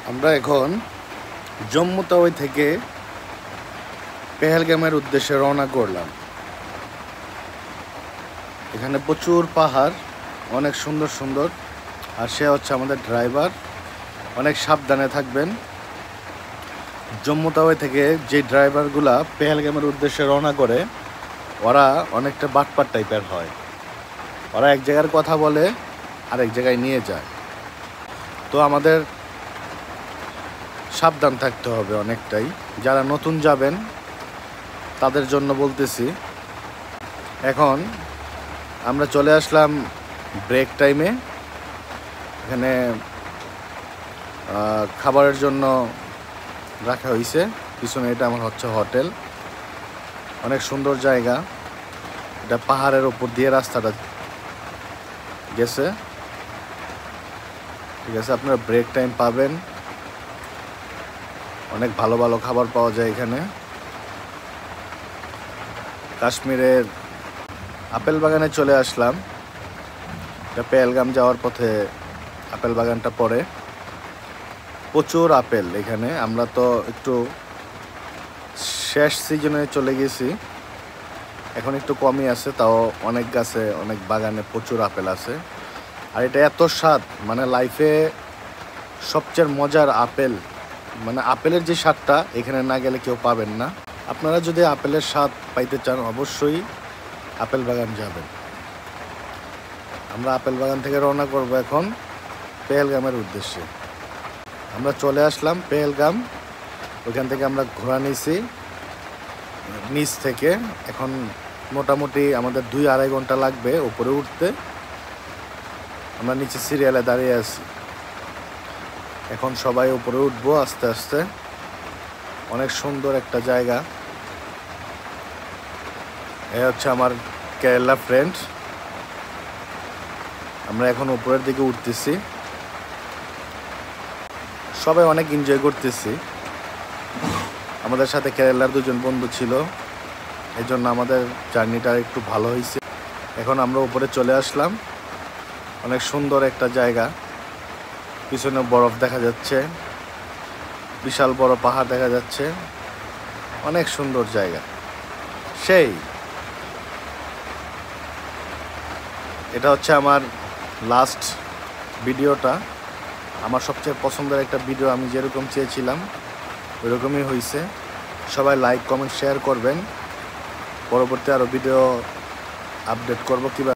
আমরা এখন জম্মু তাওয়াই থেকে পেহেলগামের উদ্দেশ্যে রওনা করলাম। এখানে প্রচুর পাহাড়, অনেক সুন্দর সুন্দর। আর সে হচ্ছে আমাদের ড্রাইভার। অনেক সাবধানে থাকবেন। জম্মু তাওয়াই থেকে যে ড্রাইভারগুলা পেহেলগামের উদ্দেশ্যে রওনা করে, ওরা অনেকটা বাটপার টাইপের হয়। ওরা এক জায়গার কথা বলে আরেক জায়গায় নিয়ে যায়। তো আমাদের সাবধান থাকতে হবে অনেকটাই। যারা নতুন যাবেন তাদের জন্য বলতেছি। এখন আমরা চলে আসলাম ব্রেক টাইমে। এখানে খাবারের জন্য রাখা হয়েছে। পিছনে এটা আমার হচ্ছে হোটেল। অনেক সুন্দর জায়গা। এটা পাহাড়ের উপর দিয়ে রাস্তাটা গেছে। ঠিক আছে, আপনারা ব্রেক টাইম পাবেন। অনেক ভালো ভালো খাবার পাওয়া যায় এখানে। কাশ্মীরের আপেল বাগানে চলে আসলাম। এটা পেহেলগাম যাওয়ার পথে আপেল বাগানটা পড়ে। প্রচুর আপেল এখানে। আমরা তো একটু শেষ সিজনে চলে গেছি, এখন একটু কমই আছে। তাও অনেক গাছে, অনেক বাগানে প্রচুর আপেল আছে। আর এটা এত স্বাদ, মানে লাইফে সবচেয়ে মজার আপেল। মানে আপেলের যে স্বাদটা এখানে না গেলে কেউ পাবেন না। আপনারা যদি আপেলের স্বাদ পাইতে চান অবশ্যই আপেল বাগান যাবেন। আমরা আপেল বাগান থেকে রওনা করব এখন পেহেলগামের উদ্দেশ্যে। আমরা চলে আসলাম পেহেলগাম। ওইখান থেকে আমরা ঘোরা নিয়েছি নিচ থেকে। এখন মোটামুটি আমাদের 2-2.5 ঘন্টা লাগবে উপরে উঠতে। আমরা নিচে সিরিয়ালে দাঁড়িয়ে আছি। এখন সবাই উপরে উঠবো আস্তে আস্তে। অনেক সুন্দর একটা জায়গা। এ হচ্ছে আমার কেরালা ফ্রেন্ড। আমরা এখন উপরের দিকে উঠতেছি। সবাই অনেক এনজয় করতেছি। আমাদের সাথে কেরালার 2জন বন্ধু ছিল, এই জন্য আমাদের জার্নিটা একটু ভালো হয়েছে। এখন আমরা উপরে চলে আসলাম। অনেক সুন্দর একটা জায়গা। পিছনে বরফ দেখা যাচ্ছে, বিশাল বড় পাহাড় দেখা যাচ্ছে। অনেক সুন্দর জায়গা। সেই এটা হচ্ছে আমার লাস্ট ভিডিওটা। আমার সবচেয়ে পছন্দের একটা ভিডিও। আমি যেরকম চেয়েছিলাম ওইরকমই হয়েছে। সবাই লাইক, কমেন্ট, শেয়ার করবেন। পরবর্তী আরও ভিডিও আপডেট করব কিভাবে।